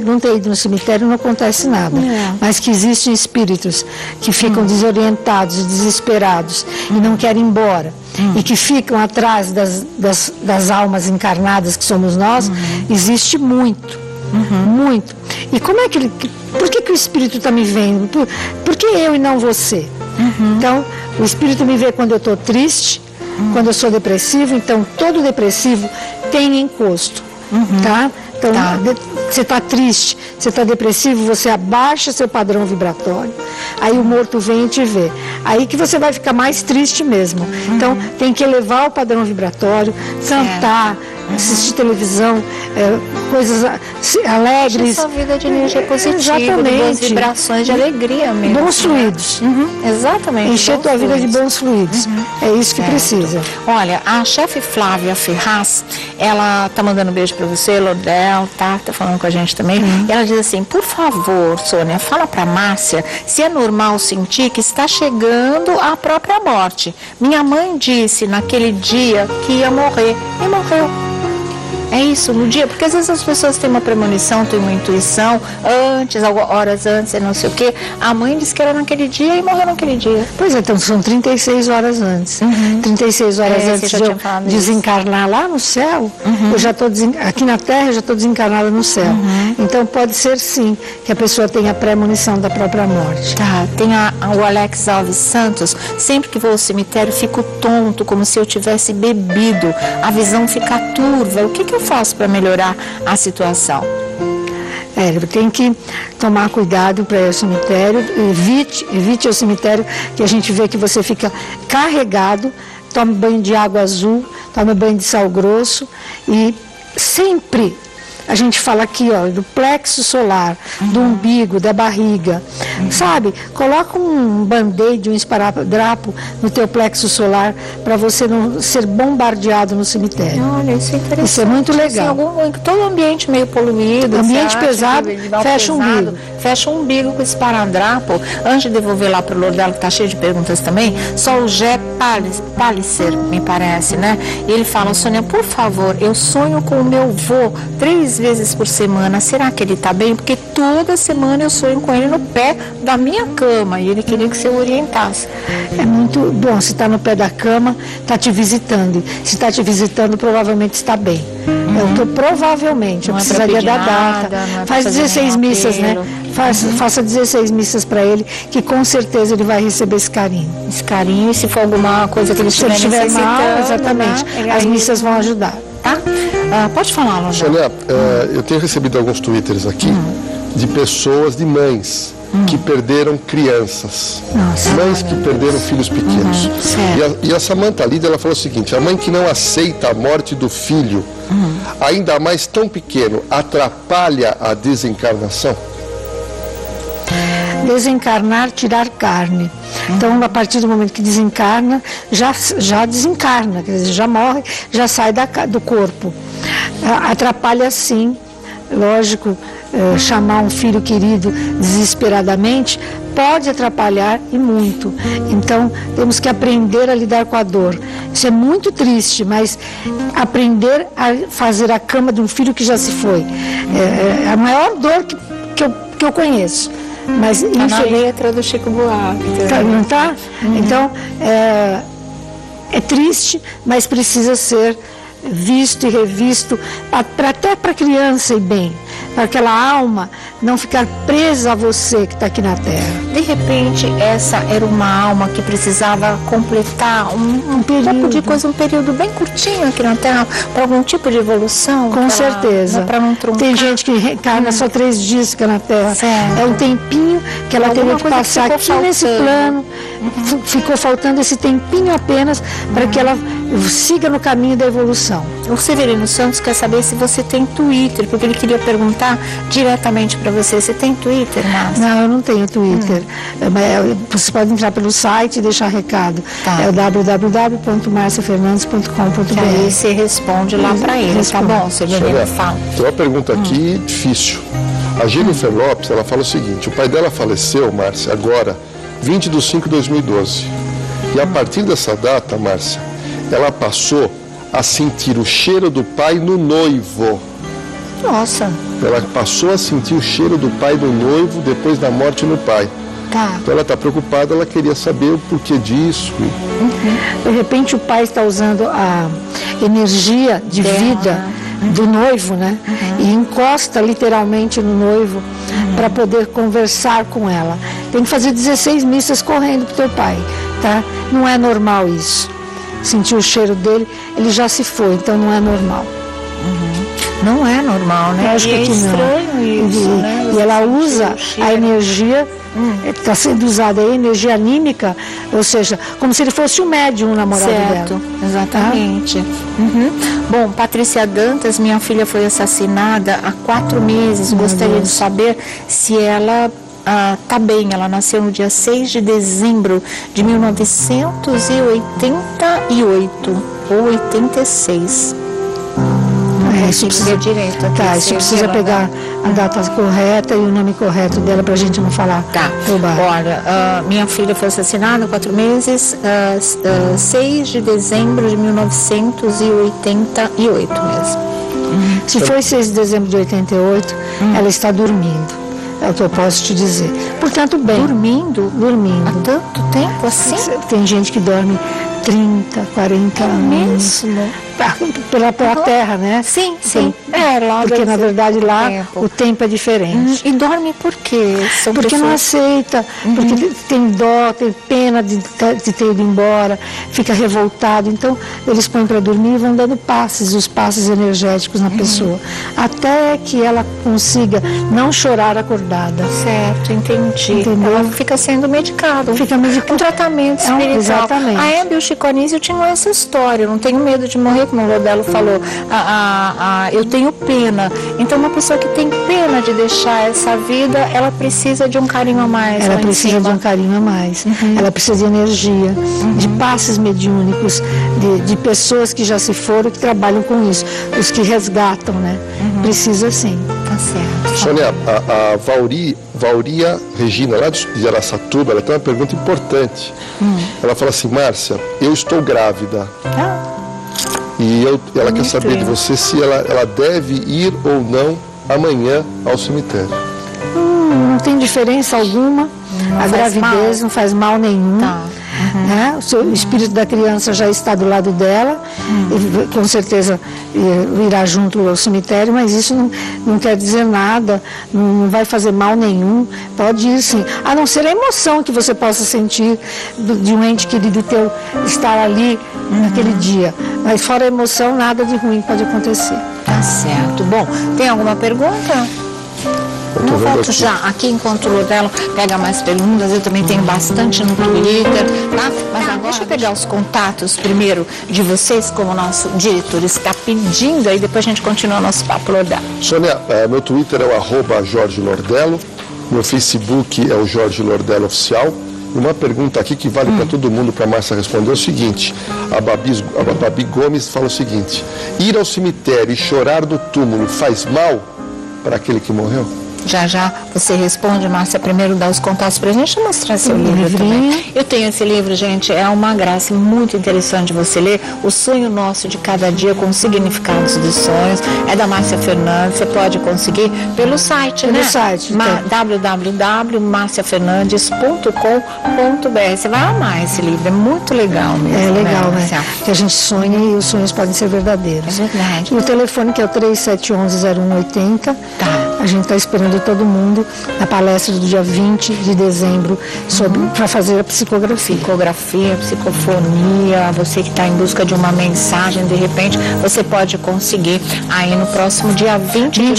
Não ter ido no cemitério não acontece nada. Mas que existem espíritos que ficam desorientados e desesperados e não querem ir embora. E que ficam atrás das almas encarnadas que somos nós, existe muito. Muito. E como é que por que o espírito está me vendo? Por que eu e não você? Então, o espírito me vê quando eu estou triste, quando eu sou depressivo. Então, todo depressivo tem encosto, tá? Então, você está triste, você está depressivo, você abaixa seu padrão vibratório, aí o morto vem e te vê. Aí que você vai ficar mais triste mesmo. Então, tem que elevar o padrão vibratório, cantar, assistir televisão, coisas alegres. Sua vida de energia positiva, exatamente. De boas vibrações, de alegria mesmo. Bons fluidos. Exatamente. Encher tua vida de bons fluidos. É isso que precisa. Olha, a chefe Flávia Ferraz, ela tá mandando um beijo para você, Lordel, tá falando com a gente também. E ela diz assim: por favor, Sônia, fala para Márcia se é normal sentir que está chegando a própria morte. Minha mãe disse naquele dia que ia morrer e morreu. É isso, no dia, porque às vezes as pessoas têm uma premonição, têm uma intuição, horas antes, não sei o quê. A mãe disse que era naquele dia e morreu naquele dia. Pois é, então são 36 horas antes. 36 horas antes de eu desencarnar lá no céu, eu já estou aqui na Terra, eu já estou desencarnada no céu. Então pode ser sim que a pessoa tenha premonição da própria morte. Tá, tem o Alex Alves Santos, sempre que vou ao cemitério fico tonto, como se eu tivesse bebido, a visão fica turva. O que eu faço para melhorar a situação? Tem que tomar cuidado para ir ao cemitério, evite o cemitério, que a gente vê que você fica carregado. Tome banho de água azul, tome banho de sal grosso e sempre a gente fala aqui, ó, do plexo solar, do umbigo, da barriga, sabe? Coloca um band-aid, um esparadrapo no teu plexo solar para você não ser bombardeado no cemitério. Olha, isso é interessante. Isso é muito legal. Todo ambiente meio poluído, ambiente pesado, fecha o umbigo. Fecha o umbigo com esparadrapo. Antes de devolver lá para o Lordelo, que está cheio de perguntas também, só o Gé Palliser, me parece, né? E ele fala: Sônia, por favor, eu sonho com o meu vô 3 vezes por semana. Será que ele está bem? Porque toda semana eu sonho com ele no pé da minha cama e ele queria que você orientasse. É muito bom. Se está no pé da cama, está te visitando. Se está te visitando, provavelmente está bem. Provavelmente, eu precisaria da data. Faz 16 missas, né? Faça 16 missas para ele, que com certeza ele vai receber esse carinho. Esse carinho, e se for alguma coisa que ele estiver mal, exatamente, né? As missas vão ajudar. Tá? Pode falar, Lojão. Olha, eu tenho recebido alguns twitters aqui de pessoas, de mães que perderam crianças. Nossa, mães que perderam filhos pequenos. E a Samantha Lida, ela falou o seguinte: a mãe que não aceita a morte do filho, ainda mais tão pequeno, atrapalha a desencarnação? Desencarnar, tirar carne. Então, a partir do momento que desencarna, já desencarna, quer dizer, já morre, já sai do corpo. Atrapalha sim, lógico, chamar um filho querido desesperadamente, pode atrapalhar e muito. Então, temos que aprender a lidar com a dor. Isso é muito triste, mas aprender a fazer a cama de um filho que já se foi é a maior dor que eu conheço. Mas tá na letra do Chico Buarque. Não tá? Então, é triste, mas precisa ser visto e revisto, até para a criança ir bem, para aquela alma não ficar presa a você que está aqui na Terra. De repente, essa era uma alma que precisava completar um período de coisa, um período bem curtinho aqui na Terra, para algum tipo de evolução. Com certeza. Para não truncar. Tem gente que reencarna só 3 dias aqui na Terra. Certo. É um tempinho que ela teria que passar aqui nesse plano. Ficou faltando esse tempinho apenas para que ela siga no caminho da evolução. O Severino Santos quer saber se você tem Twitter, porque ele queria perguntar diretamente para você. Você tem Twitter, Márcia? Não, eu não tenho Twitter. Você pode entrar pelo site e deixar recado. Tá. É o www.marciafernandes.com.br. Aí você responde lá para ele, tá bom, Severino? Fala. Tem uma pergunta aqui difícil. A Jennifer Lopes, ela fala o seguinte: o pai dela faleceu, Márcia, agora, 20 de 5 de 2012. E a partir dessa data, Márcia, ela passou a sentir o cheiro do pai no noivo. Nossa. Ela passou a sentir o cheiro do pai no noivo depois da morte no pai. Tá. Então ela está preocupada, ela queria saber o porquê disso. De repente o pai está usando a energia de vida do noivo, né? E encosta literalmente no noivo para poder conversar com ela. Tem que fazer 16 missas correndo pro teu pai, tá? Não é normal isso. Sentir o cheiro dele, ele já se foi, então não é normal. Não é normal, né? Acho e é que estranho isso, né? E ela usa a energia, está sendo usada a energia anímica, ou seja, como se ele fosse um médium, o namorado certo, dela. Exatamente. Bom, Patrícia Dantas, minha filha foi assassinada há 4 meses. Gostaria de saber se ela tá bem. Ela nasceu no dia 6 de dezembro de 1988 ou 86. Isso precisa, direito aqui, tá, isso precisa pegar a data correta e o nome correto dela para a gente não falar. Tá. Olha, minha filha foi assassinada há 4 meses, 6 de dezembro de 1988 mesmo. Se foi 6 de dezembro de 88, ela está dormindo. É o que eu posso te dizer. Portanto, bem. Dormindo? Dormindo. Há tanto tempo assim? Tem gente que dorme 30, 40 anos. Mesmo? Pela terra, né? Sim. Lá porque na verdade lá o tempo é diferente. E dorme por quê? Porque não aceita, porque tem dó, tem pena de ter ido embora, fica revoltado. Então eles põem para dormir e vão dando os passes energéticos na pessoa, até que ela consiga não chorar acordada. Certo, entendi. Entendeu? Ela fica sendo medicada. Fica medicada. Um tratamento espiritual. Exatamente. A Hebe e o Chico Anísio tinham essa história. Eu não tenho medo de morrer, como o Lodelo falou. Eu tenho pena. Então, uma pessoa que tem pena de deixar essa vida, ela precisa de um carinho a mais. Ela precisa de um carinho a mais. Ela precisa de energia, de passes mediúnicos, de pessoas que já se foram, que trabalham com isso. Os que resgatam, né? Precisa sim. Tá certo. Sônia, a Vauria Regina, lá de Araçatuba, ela tem uma pergunta importante. Ela fala assim: Márcia, eu estou grávida. E ela quer saber de você se ela deve ir ou não amanhã ao cemitério. Não tem diferença alguma. A gravidez não faz mal nenhum. Tá. Né? O espírito da criança já está do lado dela, e com certeza irá junto ao cemitério, mas isso não quer dizer nada, não vai fazer mal nenhum. Pode ir sim, a não ser a emoção que você possa sentir de um ente querido teu estar ali naquele dia, mas fora a emoção, nada de ruim pode acontecer. Tá certo. Bom, tem alguma pergunta? Não volto já aqui enquanto o Lodelo pega mais perguntas. Eu também tenho bastante no Twitter, tá? Mas agora deixa eu pegar os contatos primeiro de vocês, como o nosso diretor está pedindo, aí depois a gente continua o nosso papo, Lodelo. Sônia, meu Twitter é o @Jorge Lordello, meu Facebook é o Jorge Lordello Oficial. E uma pergunta aqui que vale para todo mundo, para a Márcia responder, é o seguinte: a Babi Gomes fala o seguinte: ir ao cemitério e chorar no túmulo faz mal? para aquele que morreu? Já já você responde, Márcia. Primeiro dá os contatos pra gente. Deixa eu mostrar seu livro também. Eu tenho esse livro, gente, é uma graça muito interessante você ler. O Sonho Nosso de Cada Dia com os Significados dos Sonhos. É da Márcia Fernandes. Você pode conseguir pelo site, né? Pelo site. www.marciafernandes.com.br. Você vai amar esse livro, é muito legal mesmo. É legal, né? Márcia? Que a gente sonha e os sonhos podem ser verdadeiros. É verdade. E o telefone que é o 3711-0180. Tá. A gente está esperando todo mundo na palestra do dia 20 de dezembro para fazer a psicografia. Psicografia, psicofonia, você que está em busca de uma mensagem, de repente, você pode conseguir aí no próximo dia 20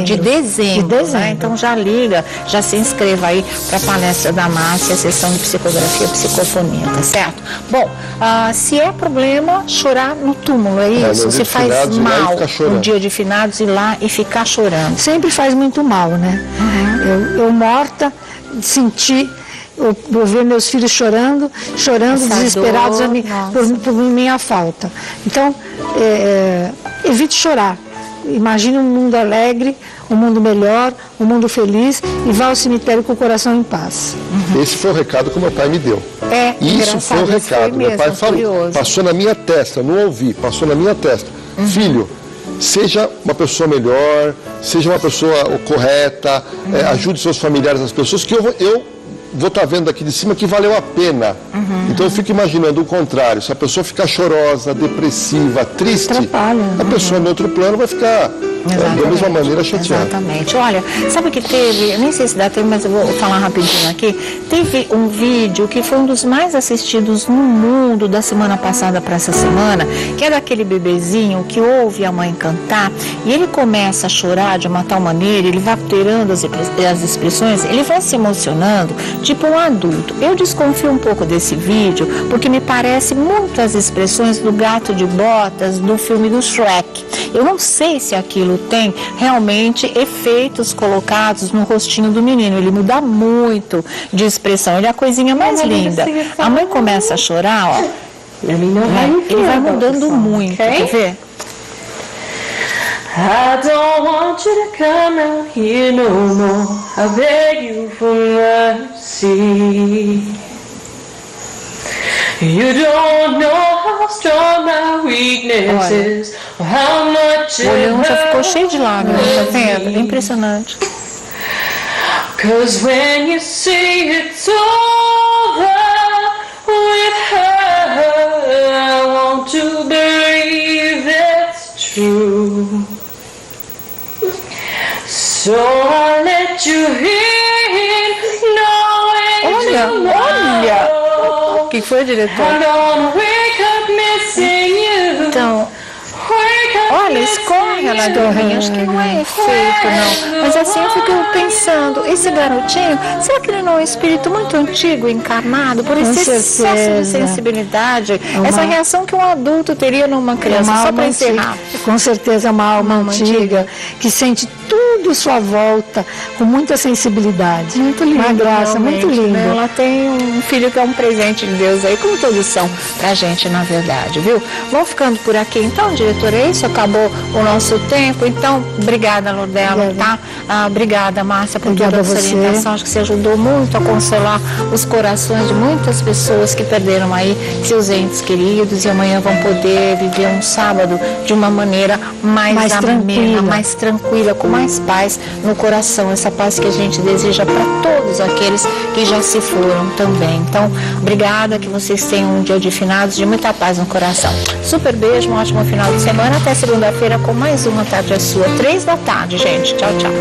de dezembro. Né? Então já liga, já se inscreva aí para a palestra da Márcia, a sessão de psicografia, psicofonia, tá certo? Bom, se é problema, chorar no túmulo, é isso? Se faz mal no dia de finados, ir lá e ficar chorando. Sempre faz muito mal, né? Eu morta, sentir, eu ver meus filhos chorando, desesperados por minha falta. Então, evite chorar. Imagine um mundo alegre, um mundo melhor, um mundo feliz, e vá ao cemitério com o coração em paz. Esse foi o recado que meu pai me deu. Isso foi o recado. Meu pai falou, passou na minha testa, não ouvi, passou na minha testa. Filho, seja uma pessoa melhor, seja uma pessoa correta, ajude seus familiares, as pessoas, que eu vou estar vendo aqui de cima que valeu a pena. Então eu fico imaginando o contrário, se a pessoa ficar chorosa, depressiva, triste, a pessoa no outro plano vai ficar da mesma maneira chateada. Exatamente. Olha, sabe que teve, eu nem sei se dá tempo, mas eu vou falar rapidinho aqui, teve um vídeo que foi um dos mais assistidos no mundo da semana passada para essa semana, que é daquele bebezinho que ouve a mãe cantar e ele começa a chorar de uma tal maneira, ele vai alterando as expressões, ele vai se emocionando, tipo um adulto. Eu desconfio um pouco desse vídeo, porque me parece muito as expressões do Gato de Botas do filme do Shrek. Eu não sei se aquilo tem realmente efeitos colocados no rostinho do menino. Ele muda muito de expressão. Ele é a coisinha mais linda. A mãe começa a chorar, ó. Ele vai mudando muito. Quer ver? I don't want you to come out here no more. I beg you for mercy. You don't know how strong my weakness is, or how much O olhão já ficou cheio de lágrimas, tá vendo? É impressionante. Cause when you see it's over with her, I want to believe it's true. So I let you in, knowing Olha! O que foi, diretor? Então, olha, escorre a lágriminha. Acho que não é efeito, não. Mas assim eu fico pensando, esse garotinho, será que ele não é um espírito muito antigo, encarnado, por esse excesso de sensibilidade? Essa reação que um adulto teria numa criança, só para encerrar. Com certeza é uma alma antiga que sente tudo à sua volta com muita sensibilidade. Muito lindo. Uma graça, muito lindo. Né? Ela tem um filho que é um presente de Deus aí, como todos são pra gente, na verdade, viu? Vamos ficando por aqui então, diretor, é isso? Acabou o nosso tempo. Então, obrigada, Lordela, tá? Obrigada, Márcia, por toda a sua orientação. Acho que você ajudou muito a consolar os corações de muitas pessoas que perderam aí seus entes queridos e amanhã vão poder viver um sábado de uma maneira mais amena, mais tranquila, com mais paz no coração, essa paz que a gente deseja para todos aqueles que já se foram também. Então, obrigada, que vocês tenham um dia de finados de muita paz no coração. Super beijo, um ótimo final de semana, até segunda-feira com mais uma Tarde é Sua, 3 da tarde, gente. Tchau, tchau.